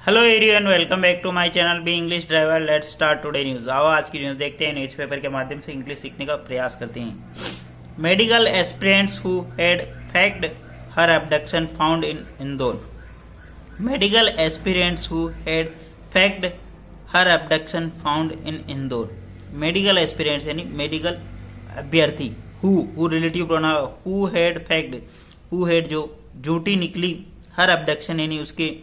Hello everyone, welcome back to my channel be English driver. Let's start today news. आओ आज की news देखते हैं। न्यूज़पेपर के माध्यम से इंग्लिश सीखने का प्रयास करते हैं। Medical aspirants who had faked her abduction found in Indore. Medical aspirants who had faked her abduction found in Indore. Medical aspirants यानी मेडिकल अभ्यर्थी। Who relative pronoun who had faked, who had जो झूठी निकली, हर एब्डक्शन यानी उसके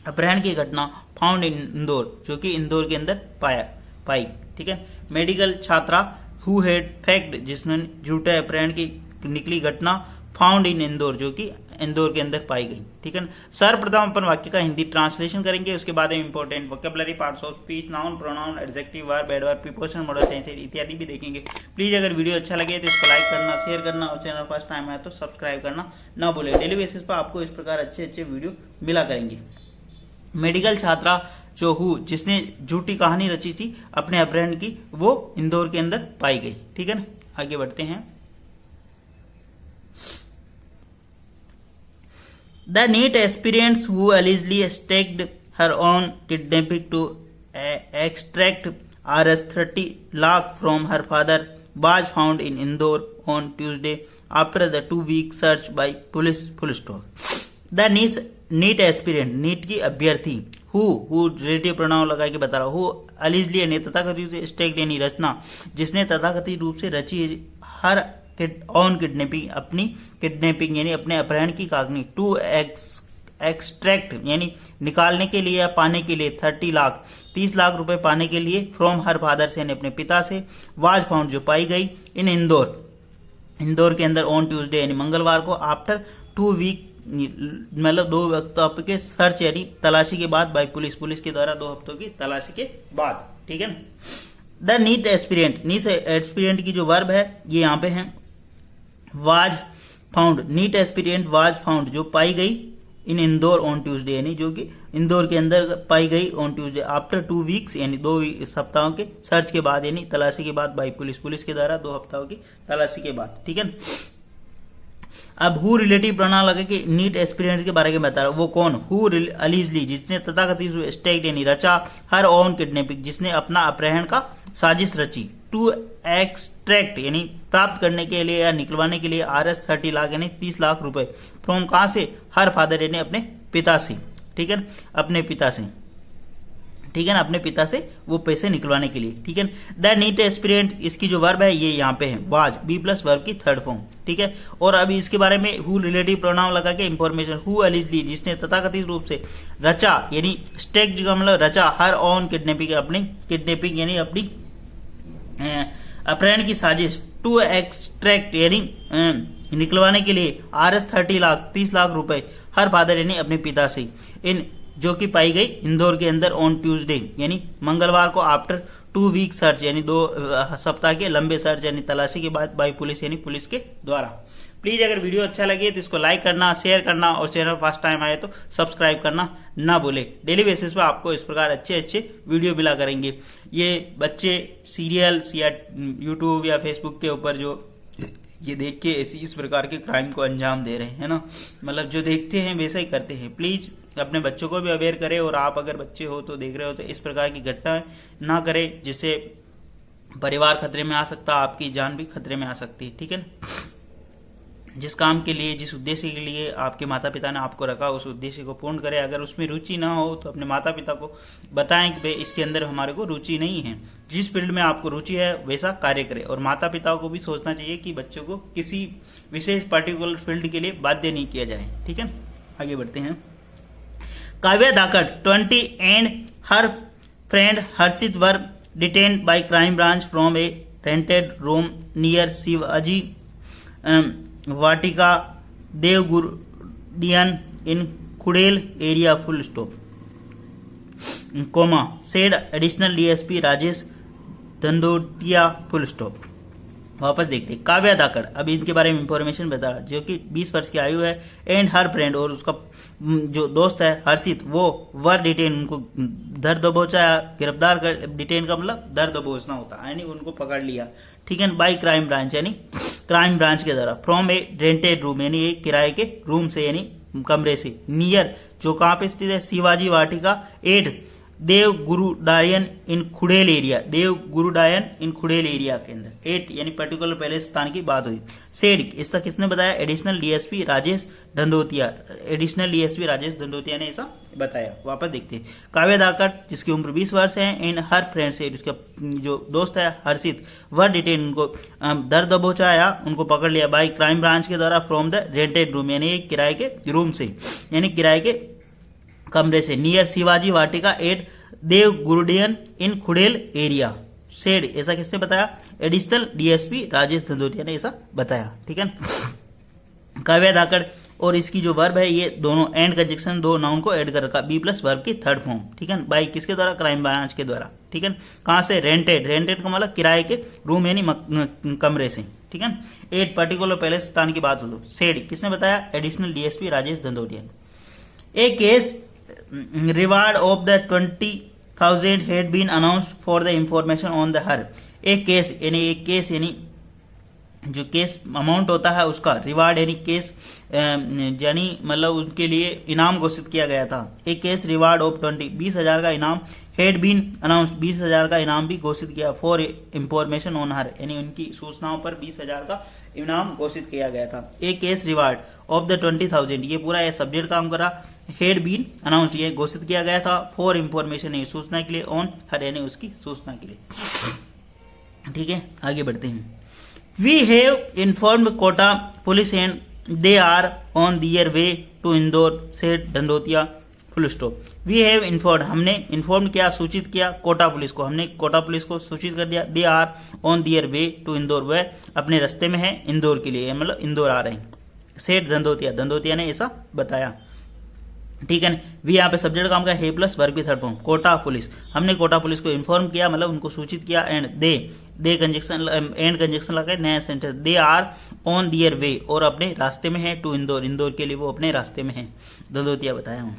अपहरण की घटना, फाउंड इन इंदौर जो कि इंदौर के अंदर पाई। ठीक है। मेडिकल छात्रा हु हैड फेक्ड जिसने झूठे अपहरण की निकली घटना, फाउंड इन इंदौर जो कि इंदौर के अंदर पाई गई। ठीक है। सर्वप्रथम अपन वाक्य का हिंदी ट्रांसलेशन करेंगे, उसके बाद में important vocabulary, parts of speech, noun, pronoun, adjective, verb, adverb, preposition, model sentence इत्यादि भी देखेंगे। प्लीज अगर वीडियो अच्छा लगे तो इसको लाइक करना, शेयर करना और चैनल फर्स्ट टाइम आए तो सब्सक्राइब करना ना भूले। डेली बेसिस पर आपको इस प्रकार अच्छे वीडियो मिला करेंगे। मेडिकल छात्रा जो जिसने झूठी कहानी रची थी अपने अपहरण की, वो इंदौर के अंदर पाई गई। ठीक है ना, आगे बढ़ते हैं। The NEET aspirants who allegedly staked her own kidnapping to extract Rs 30 lakh from her father was found in Indore on Tuesday after the 2-week search by police. Full stop. The NEET aspirant, NEET की अभ्यर्थी, who relative pronoun लगा के बता रहा हूँ, अलिजली यानी तथाकथित, stacked यानी रचना, जिसने तथाकथित रूप से रची हर ऑन किडनैपिंग, अपनी किडनैपिंग यानी अपने अपहरण की कागनी, टू एक्सट्रैक्ट यानी निकालने के लिए या पाने के लिए, 30 लाख रुपए पाने के लिए, फ्रॉम हर फादर से यानी अपने पिता से, वाज फाउंड जो पाई गई, इन इंदौर के अंदर, ऑन ट्यूसडे यानी मंगलवार को, आफ्टर 2 वीक मतलब 2 हफ्तों के सर्च यानी तलाशी के बाद, बाय पुलिस के द्वारा 2 हफ्तों की तलाशी के बाद। ठीक है। द नीट एस्पिरेंट की जो वर्ब है ये यहाँ पे है was found. NEET aspirant was found जो पाई गई इन इंदौर ऑन ट्यूसडे यानी जो कि इंदौर के अंदर पाई गई ऑन ट्यूसडे, आफ्टर 2 वीक्स यानी 2 सप्ताहों के सर्च के बाद यानी तलाशी के बाद, बाय पुलिस के द्वारा 2 हफ्तों की तलाशी के बाद। ठीक है। अब हु रिलेटिव प्रोनाउन लगा कि नीट एस्पिरेंट के बारे में बता रहा, वो कौन, हु अलिजली जिसने तथाकथित स्टेक्ड यानी रचा, हर ऑन किडनैपिंग जिसने अपना अपहरण का साजिश रची, टू एक्सट्रैक्ट यानी प्राप्त करने के लिए या निकलवाने के लिए, Rs 30 लाख यानी 30 लाख रुपए, फ्रॉम कहां से, हर फादर यानी अपने पिता से। ठीक है, अपने पिता से। ठीक है ना, अपने पिता से वो पैसे निकलवाने के लिए। ठीक है। द नीट एस्पिरेंट इसकी जो वर्ब है ये यहाँ पे है वाज, बी प्लस वर्ब की थर्ड फॉर्म। ठीक है। और अभी इसके बारे में हु रिलेटिव प्रोनाउन लगा के इंफॉर्मेशन, हु अलिजली जिसने तथाकथित रूप से रचा यानी स्टेक का मतलब रचा, हर ऑन किडनैपिंग अपनी किडनैपिंग यानी अपनी अपहरण की साजिश, टू एक्सट्रैक्ट यानी निकलवाने के लिए, Rs 30 लाख रुपए, हर फादर यानी अपने पिता से, इन जो कि पाई गई इंदौर के अंदर ऑन ट्यूसडे यानी मंगलवार को, आफ्टर 2 वीक सर्च यानी 2 सप्ताह के लंबे सर्च यानी तलाशी के बाद, बाय पुलिस यानी पुलिस के द्वारा। प्लीज अगर वीडियो अच्छा लगे तो इसको लाइक करना, शेयर करना और चैनल फर्स्ट टाइम आए तो सब्सक्राइब करना ना भूले। डेली बेसिस पर आपको इस प्रकार अच्छे वीडियो मिला करेंगे। ये बच्चे सीरियल्स या यूट्यूब या फेसबुक के ऊपर जो ये देख के इस प्रकार के क्राइम को अंजाम दे रहे हैं ना, मतलब जो देखते हैं वैसा ही करते हैं। प्लीज अपने बच्चों को भी अवेयर करें, और आप अगर बच्चे हो तो देख रहे हो तो इस प्रकार की घटना ना करें, जिससे परिवार खतरे में आ सकता है, आपकी जान भी खतरे में आ सकती है। ठीक है। जिस काम के लिए, जिस उद्देश्य के लिए आपके माता पिता ने आपको रखा, उस उद्देश्य को पूर्ण करें। अगर उसमें रुचि ना हो तो अपने माता पिता को बताएं कि भाई इसके अंदर हमारे को रुचि नहीं है, जिस फील्ड में आपको रुचि है वैसा कार्य करें। और माता पिता को भी सोचना चाहिए कि बच्चों को किसी विशेष पर्टिकुलर फील्ड के लिए बाध्य नहीं किया जाए। ठीक है। आगे बढ़ते हैं। Kavya Dhakad 20 and her friend Harshit were detained by crime branch from a rented room near Shivaji Vatika Devgudiyan in Kudel area. Full stop, comma, said additional DSP Rajesh Dhandhotiya. Full stop. वापस देखते हैं। काव्या धाकड़, अभी इनके बारे में इंफॉर्मेशन बता रहा, जो कि 20 वर्ष की आयु है, एंड हर फ्रेंड और उसका जो दोस्त है हर्षित, वो वर डिटेन उनको धर दबोचा, गिरफ्तार कर, डिटेन का मतलब दर दबोचना होता है यानी उनको पकड़ लिया। ठीक है। बाई क्राइम ब्रांच यानी क्राइम ब्रांच के द्वारा, फ्रॉम ए रेंटेड रूम यानी एक किराए के रूम से यानी कमरे से, नियर जो कहाँ पे स्थित है, शिवाजी वाटिका, 8 देव गुरुडायन इन खुड़ेल एरिया, देव गुरुडायन इन खुड़ेल एरिया के अंदर, 8 यानी पर्टिकुलर पैलेस स्थान की बात हुई। सेड इसका किसने बताया, additional DSP Rajesh Dhandhotiya, additional DSP Rajesh Dhandhotiya ने ऐसा बताया। वापस देखते हैं, काव्या धाकड़ जिसकी उम्र 20 वर्ष है, इन हर फ्रेंड से उसका जो दोस्त है हर्षित, वर डिटेन उनको दर दबोचाया, उनको पकड़ लिया बाई क्राइम ब्रांच के द्वारा फ्रॉम द रेंटेड रूम, यानी किराए के रूम से, यानी किराए के कमरे से, नियर शिवाजी वाटिका 8 देव गुरुडियन इन खुड़ेल एरिया। सेड ऐसा किसने बताया, एडिशनल डीएसपी राजेश धंधोतिया ने ऐसा बताया। ठीक है, काव्या धाकड़ और इसकी जो वर्ब है ये दोनों एंड कंजक्शन, दो नाउन को ऐड कर रखा, बी प्लस वर्ब की थर्ड फॉर्म। ठीक है, बाई किसके द्वारा, क्राइम ब्रांच के द्वारा। ठीक है, कहां से, रेंटेड, रेंटेड का मतलब किराए के रूम यानी कमरे से। ठीक है, 8 पर्टिकुलर पैलेस स्थान की बात हो। सेड किसने बताया, additional DSP Rajesh Dhandhotiya. A cash reward of the 20,000 had been announced for the information on the her, एक केस यानी जो केस अमाउंट होता है उसका, रिवार्ड यानी केस यानी मतलब उनके लिए इनाम घोषित किया गया था। एक केस रिवार्ड ऑफ 20,000 का इनाम, हेड बीन अनाउंस्ड 20,000 का इनाम भी घोषित किया, फॉर इंफॉर्मेशन ऑन हर यानी उनकी सूचनाओं पर 20,000 का इनाम घोषित किया गया था। एक केस रिवार्ड ऑफ द 20,000 ये पूरा ये सब्जेक्ट काम करा, हेड बीन अनाउंस्ड ये घोषित किया गया था, फॉर इंफॉर्मेशन ये सूचना के लिए, ऑन हर यानी उसकी सूचना के लिए। ठीक है, आगे बढ़ते हैं। We have informed Kota police and they are on their way to Indore, said Dhandhotiya, full stop. We have inform हमने इन्फॉर्म किया, सूचित किया कोटा पुलिस को, हमने कोटा पुलिस को सूचित कर दिया। They are on their way to Indore, वह अपने रास्ते में है इंदौर के लिए, मतलब इंदौर आ रहे हैं, सेड धंधोतिया, धंधोतिया ने ऐसा बताया। ठीक है, वी यहाँ पे सब्जेक्ट काम का है प्लस वर्ब की थर्ड फॉर्म, कोटा पुलिस, हमने कोटा पुलिस को इन्फॉर्म किया मतलब उनको सूचित किया। And they conjunction and conjunction लगा नया sentence, they are on their वे और अपने रास्ते में है टू इंदौर, इंदौर के लिए वो अपने रास्ते में है, धंधोतिया बताया हूं।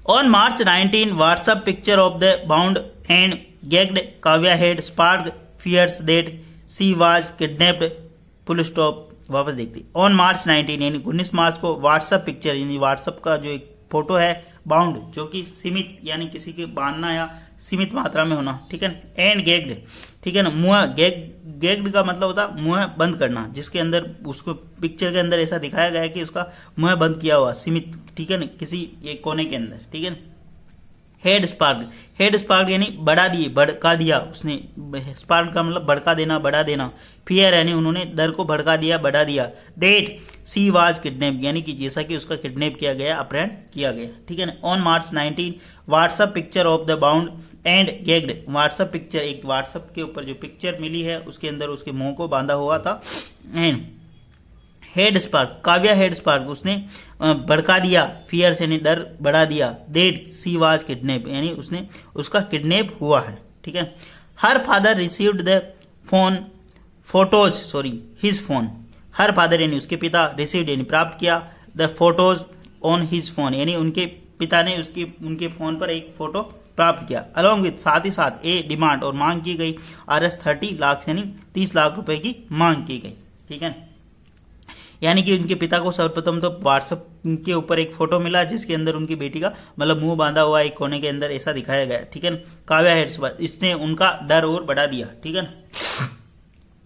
On March 19 WhatsApp picture of the bound and gagged Kavya had sparked fears that she was kidnapped, full stop. वापस देखते, ऑन March 19 यानी 19 मार्च को व्हाट्सएप पिक्चर यानी व्हाट्सएप का जो एक फोटो है, बाउंड जो कि सीमित यानी किसी के बांधना या सीमित मात्रा में होना। ठीक है, एंड गैग्ड, ठीक है ना, मुंह गैग्ड का मतलब होता है मुंह बंद करना, जिसके अंदर उसको पिक्चर के अंदर ऐसा दिखाया गया है कि उसका मुंह बंद किया हुआ सीमित, ठीक है ना, किसी एक कोने के अंदर। ठीक है, हेड स्पार्क यानी बढ़ा दिए, भड़का दिया उसने, स्पार्क का मतलब भड़का देना, बढ़ा देना। फियर यानी उन्होंने डर को भड़का दिया, बढ़ा दिया। डेट सी वाज किडनैप यानी कि जैसा कि उसका किडनैप किया गया, अपहरण किया गया। ठीक है ना, on March 19 WhatsApp picture of the bound and gagged, WhatsApp picture एक व्हाट्सएप के ऊपर जो पिक्चर मिली है उसके अंदर उसके मुंह को बांधा हुआ था। And head spark, Kavya had spark उसने भड़का दिया, फियर यानी डर बढ़ा दिया। डेट सी वाज किडनैप यानी उसने उसका किडनैप हुआ है। ठीक है, her father received the his phone, her father यानी उसके पिता, रिसीव्ड यानी प्राप्त किया, the photos on his phone यानी उनके पिता ने उनके फोन पर एक फोटो प्राप्त किया। अलॉन्ग विथ साथ ही साथ ए डिमांड और मांग की गई, Rs 30 लाख यानी 30 लाख रुपए की मांग की गई। ठीक है, यानी कि उनके पिता को सर्वप्रथम तो व्हाट्सएप के ऊपर एक फोटो मिला जिसके अंदर उनकी बेटी का मतलब मुंह बांधा हुआ एक कोने के अंदर ऐसा दिखाया गया। ठीक है, काव्या हेड्स पर इसने उनका डर और बढ़ा दिया। ठीक है,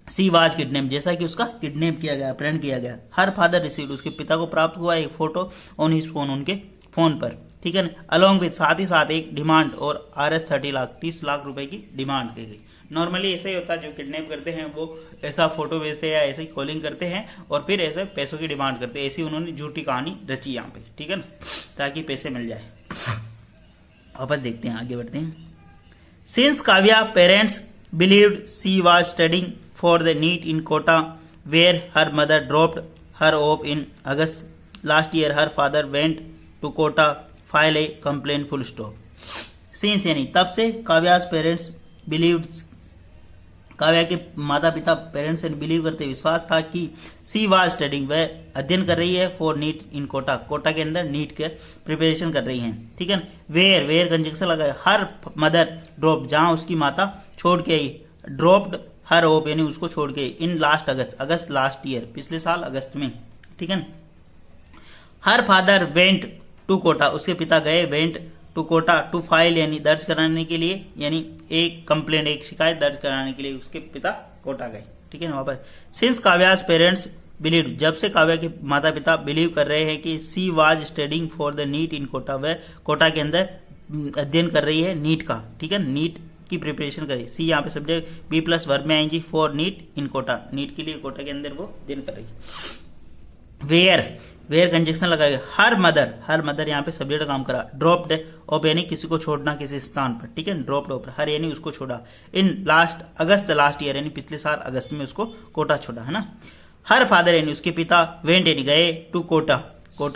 सी वाज किडनैप जैसा कि उसका किडनैप किया गया, अपहरण किया गया। हर फादर रिसीव्ड उसके पिता को प्राप्त हुआ एक फोटो ऑन हिज फोन उनके फोन पर। ठीक है, अलॉन्ग विथ साथ ही साथ एक डिमांड और Rs 30 लाख रुपए की डिमांड की गई। नॉर्मली ऐसा ही होता है, जो किडनैप करते हैं वो ऐसा फोटो भेजते हैं या ऐसे ही कॉलिंग करते हैं और फिर ऐसे पैसों की डिमांड करते हैं। ऐसी उन्होंने झूठी कहानी रची यहाँ पे। ठीक है ना, ताकि पैसे मिल जाए। वापस देखते हैं, आगे बढ़ते हैं। Since Kavya parents believed she was studying for the NEET in Kota where her mother dropped her off in August last year, her father went to Kota file a complaint, full stop. Since यानी तब से, काव्यास पेरेंट्स बिलीव्ड काव्या के माता पिता parents ने believe करते विश्वास था कि सी वाज स्टडिंग वह अध्ययन कर रही है for NEET in Kota, Kota के अंदर नीट के प्रिपरेशन कर रही हैं। ठीक है, वेयर कंजक्शन लगा, हर मदर ड्रॉप जहां उसकी माता छोड़ के आई, ड्रॉप्ड हर होप यानी उसको छोड़ के, in last August last year पिछले साल अगस्त में। ठीक है, her father went to Kota, उसके पिता गए went to Kota to file यानी दर्ज कराने के लिए, यानी एक कंप्लेंट एक शिकायत दर्ज कराने के लिए उसके पिता कोटा गए। ठीक है ना। वापस सिंस काव्याज पेरेंट्स बिलीव, जब से काव्या के माता पिता बिलीव कर रहे हैं कि she was studying for the NEET in Kota, वह कोटा के अंदर अध्ययन कर रही है नीट का। ठीक है, नीट की प्रिपरेशन करी। सी यहाँ पे सब्जेक्ट बी प्लस वर्ब में आएंगी for NEET in Kota, NEET के लिए कोटा के अंदर वो अध्ययन कर रही है। वेयर कंजक्शन लगाएगा। हर मदर यहाँ पे सब्जेक्ट काम करा। ड्रॉप्ड ऑफ यानी किसी को छोड़ना किसी स्थान पर। ठीक है, ड्रॉप्ड ऑफ, हर यानी उसको छोड़ा। इन लास्ट ईयर यानी पिछले साल अगस्त में उसको कोटा छोड़ा, है ना। हर फादर यानी उसके पिता वेंट यानी गए टू कोटा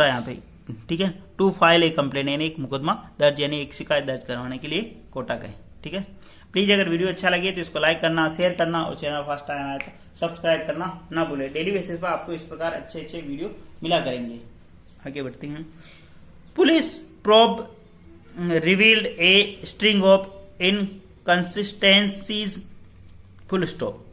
यहाँ पे। ठीक है, टू फाइल ए कंप्लेन यानी एक मुकदमा दर्ज यानी एक शिकायत दर्ज करवाने के लिए कोटा गए। ठीक है, प्लीज अगर वीडियो अच्छा लगे तो इसको लाइक करना, शेयर करना और चैनल फर्स्ट टाइम आया तो सब्सक्राइब करना ना भूले। डेली बेसिस पर आपको इस प्रकार अच्छे वीडियो मिला करेंगे। आगे बढ़ते हैं। Police probe revealed a string of inconsistencies full stop.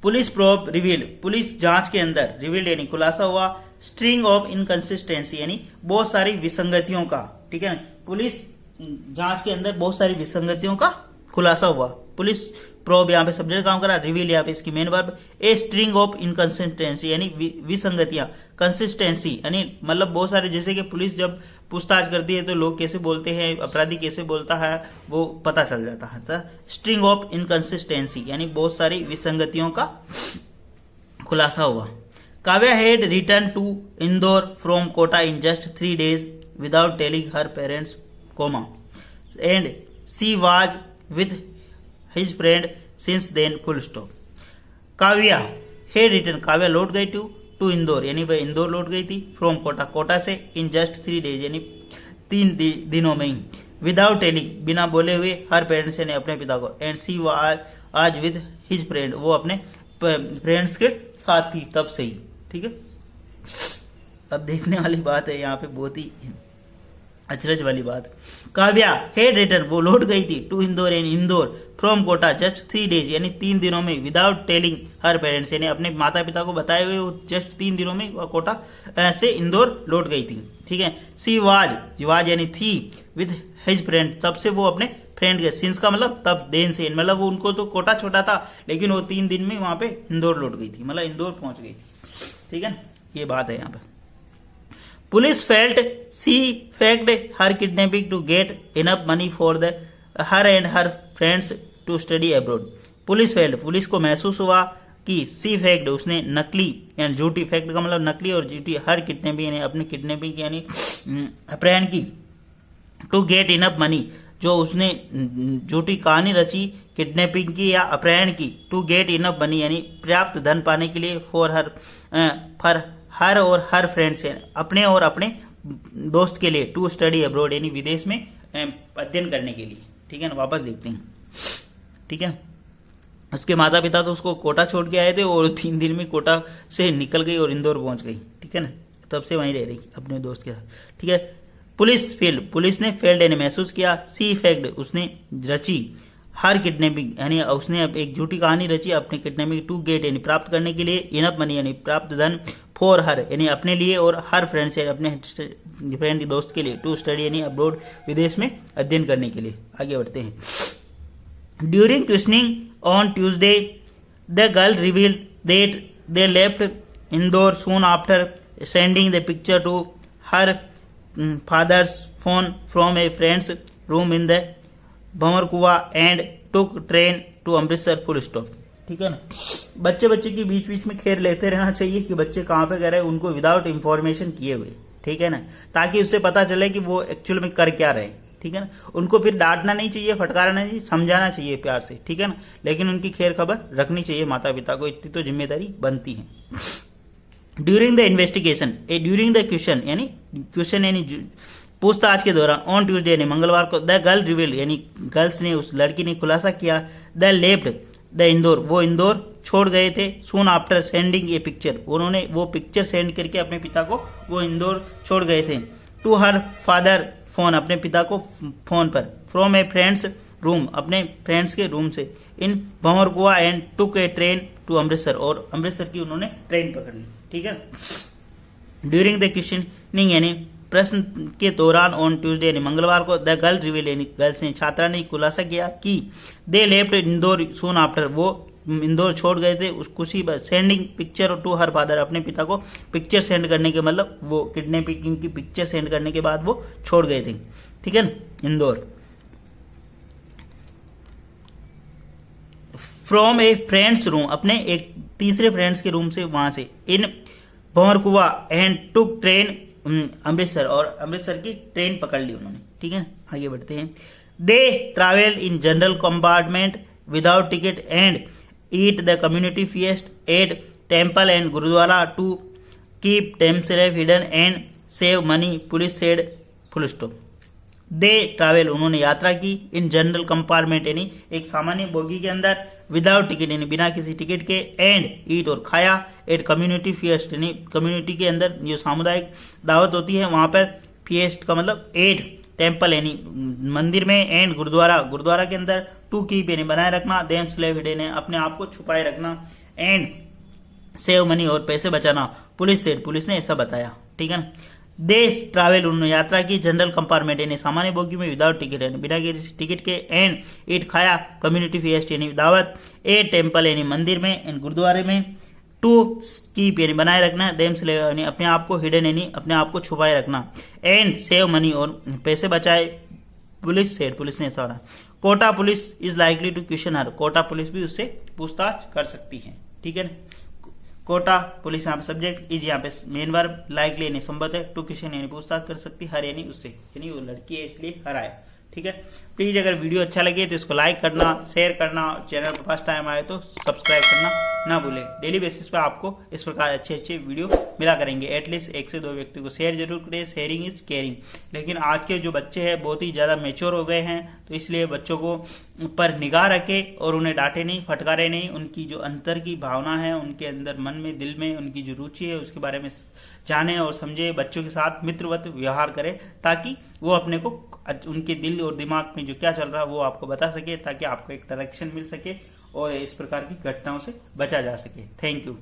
Police probe revealed, police जांच के अंदर, रिवील्ड यानी खुलासा हुआ, स्ट्रिंग ऑफ इनकंसिस्टेंसी यानी बहुत सारी विसंगतियों का। ठीक है, पुलिस जांच के अंदर बहुत सारी विसंगतियों का खुलासा हुआ। पुलिस प्रोब यहाँ पे सब्जेक्ट काम करा, रिवील यहाँ पे इसकी main verb. A string of inconsistency यानी विसंगतियां, कंसिस्टेंसी यानी मतलब बहुत सारे, जैसे कि पुलिस जब पूछताछ करती है तो लोग कैसे बोलते हैं, अपराधी कैसे बोलता है वो पता चल जाता है। तो स्ट्रिंग ऑफ इनकंसिस्टेंसी यानी बहुत सारी विसंगतियों का खुलासा हुआ। Kavya had return to Indore from Kota in just 3 days without telling her parents comma and she was with his friend since then full stop. Kavya had return, Kavya लौट गई टू इंदौर यानी वह इंदौर लौट गई थी, फ्रॉम कोटा से, इन जस्ट 3 days यानी 3 दिनों में ही, विदाउट टेलिंग बिना बोले हुए, हर पेरेंट्स यानी अपने पिता को, एंड सी आज विद हिज फ्रेंड वो अपने फ्रेंड्स के साथ थी तब से ही। ठीक है, अब देखने वाली बात है यहाँ पे, बहुत ही अचरज वाली बात। काव्या हेड रिटर्न वो लौट गई थी टू इंदौर यानी Indore, from Kota just 3 days यानी 3 दिनों में, विदाउट टेलिंग हर पेरेंट्स यानी अपने माता पिता को बताए हुए वो जस्ट 3 दिनों में कोटा से इंदौर लौट गई थी। ठीक है, सी वाज यानी थी, विद हिज फ्रेंड तब से वो अपने फ्रेंड के, सिंस का मतलब तब, देन से मतलब वो उनको तो कोटा छोटा था लेकिन वो 3 दिन में वहां पे इंदौर लौट गई थी, मतलब इंदौर पहुंच गई थी। ठीक है, ये बात है यहाँ पे। Police felt she faked her kidnapping to get enough money for the her and her friends to study abroad. Police felt, police को महसूस हुआ कि सी फेक्ड उसने नकली यानी झूठी, फेक्ट का मतलब नकली और झूठी, हर किडनैपिंग यानी अपनी किडनैपिंग यानी अपहरण की, टू गेट इनफ मनी जो उसने झूठी कहानी रची किडनैपिंग की या अपहरण की, टू गेट इनफ मनी यानी पर्याप्त धन पाने के लिए, फॉर हर और हर फ्रेंड्स अपने और अपने दोस्त के लिए, टू स्टडी अब्रोड यानी विदेश में अध्ययन करने के लिए। ठीक है ना, वापस देखते हैं। ठीक है, उसके माता पिता तो उसको कोटा छोड़ के आए थे और 3 दिन में कोटा से निकल गई और इंदौर पहुंच गई। ठीक है ना, तब से वहीं रह रही अपने दोस्त के साथ। ठीक है, पुलिस ने फेल्ड यानी महसूस किया, सी फेक्ड उसने रची, हर किडनैपिंग यानी उसने अब एक झूठी कहानी रची अपने किडनैपिंग, टू गेट यानी प्राप्त करने के लिए, इनफ मनी यानी प्राप्त धन, फॉर हर यानी अपने लिए और हर फ्रेंड्स यानी अपने फ्रेंड दोस्त के लिए, टू स्टडी यानी अब्रोड विदेश में अध्ययन करने के लिए। आगे बढ़ते हैं। During questioning on Tuesday the girl revealed that they left Indore soon after sending the picture to her father's phone from a friends room in the Bhanwarkuan and took train to Amritsar full stop. ठीक है ना, बच्चे के बीच में खेल लेते रहना चाहिए कि बच्चे कहाँ पे गए, उनको विदाउट इंफॉर्मेशन किए हुए। ठीक है ना, ताकि उससे पता चले कि वो एक्चुअल में कर क्या रहे। ठीक है ना, उनको फिर डांटना नहीं चाहिए, फटकारना नहीं, समझाना चाहिए प्यार से। ठीक है ना, लेकिन उनकी खैर खबर रखनी चाहिए माता पिता को, इतनी तो जिम्मेदारी बनती है। During the investigation, during the question यानी पूछताछ के दौरान, ऑन ट्यूसडे यानी मंगलवार को, द गर्ल रिवील यानी गर्ल्स ने, उस लड़की ने खुलासा किया, द लेफ्ट द इंदौर वो इंदौर छोड़ गए थे, सून आफ्टर सेंडिंग ए पिक्चर उन्होंने वो पिक्चर सेंड करके अपने पिता को वो इंदौर छोड़ गए थे, टू हर फादर फोन अपने पिता को फोन पर, फ्रॉम ए फ्रेंड्स रूम अपने फ्रेंड्स के रूम से, in Bhanwarkuan and took a train to Amritsar और अमृतसर की उन्होंने ट्रेन पकड़ ली। ठीक है, ड्यूरिंग द क्वेश्चनिंग यानी प्रश्न के दौरान ऑन ट्यूसडे यानी मंगलवार को द गर्ल रिवील यानी गर्ल्स ने छात्रा ने खुलासा किया कि they left Indore soon after, वो इंदौर छोड़ गए थे उस खुशी पर, sending picture to her father, अपने पिता को पिक्चर सेंड करने के मतलब वो किडनैपिंग की पिक्चर सेंड करने के बाद वो छोड़ गए थे, ठीक है ना, Indore. From a friends room, अपने एक तीसरे फ्रेंड्स के रूम से, वहां से, in Bhanwarkuan and took train Amritsar, और अमृतसर की ट्रेन पकड़ ली उन्होंने, ठीक है। आगे बढ़ते हैं। They travel in general compartment without ticket and eat the community feast at temple and gurdwara to keep themselves hidden and save money, police said, full stop. They travel, उन्होंने यात्रा की, इन जनरल कंपार्टमेंट यानी एक सामान्य बोगी के अंदर, without ticket यानी बिना किसी टिकट के, एंड ईट और खाया, एट कम्युनिटी फीस्ट यानी कम्युनिटी के अंदर जो सामुदायिक दावत होती है वहां पर, फीस्ट का मतलब एट, टेम्पल यानी मंदिर में, एंड गुरुद्वारा, गुरुद्वारा के अंदर, टू कीप यानी बनाए रखना, themselves hidden है अपने आप को छुपाए रखना, एंड सेव मनी और पैसे बचाना, पुलिस सेड, पुलिस ने ऐसा बताया, ठीक है ना। देश ट्रैवल, उन्होंने यात्रा की, जनरल कंपार्टमेंट यानी सामान्य बोगी में, विदाउट टिकट यानी बिना किसी टिकट के, एंड ईट खाया, कम्युनिटी फीस्ट यानी दावत, ए टेम्पल यानी मंदिर में, एंड गुरुद्वारे में, टू कीप यानी बनाए रखना, themselves यानी अपने आप को, हिडन यानी अपने आप को छुपाए रखना, एंड सेव मनी और पैसे बचाए, पुलिस सेड, पुलिस ने ऐसा कहा। Kota police is likely to question her, Kota police भी उससे पूछताछ कर सकती है, ठीक है ना। कोटा पुलिस यहाँ पे सब्जेक्ट, इज यहाँ पे मेन वर्ब, लाइकली यानी संबंध है, टू क्वेश्चन यानी पूछताछ कर सकती, हर यानी उससे, यानी वो लड़की है इसलिए हर आया, ठीक है। प्लीज अगर वीडियो अच्छा लगे तो इसको लाइक करना, शेयर करना, चैनल पर फर्स्ट टाइम आए तो सब्सक्राइब करना ना भूले। डेली बेसिस पे आपको इस प्रकार अच्छे अच्छे वीडियो मिला करेंगे, एटलीस्ट 1 से 2 व्यक्ति को शेयर जरूर करें, शेयरिंग इज केयरिंग। लेकिन आज के जो बच्चे हैं बहुत ही ज्यादा मेच्योर हो गए हैं, तो इसलिए बच्चों को पर निगाह रखे और उन्हें डांटे नहीं, फटकारे नहीं, उनकी जो अंतर की भावना है, उनके अंदर मन में, दिल में उनकी जो रुचि है उसके बारे में जाने और समझे, बच्चों के साथ मित्रवत व्यवहार करे, ताकि वो अपने को उनके दिल और दिमाग में जो क्या चल रहा है वो आपको बता सके, ताकि आपको एक डायरेक्शन मिल सके और इस प्रकार की घटनाओं से बचा जा सके। Thank you.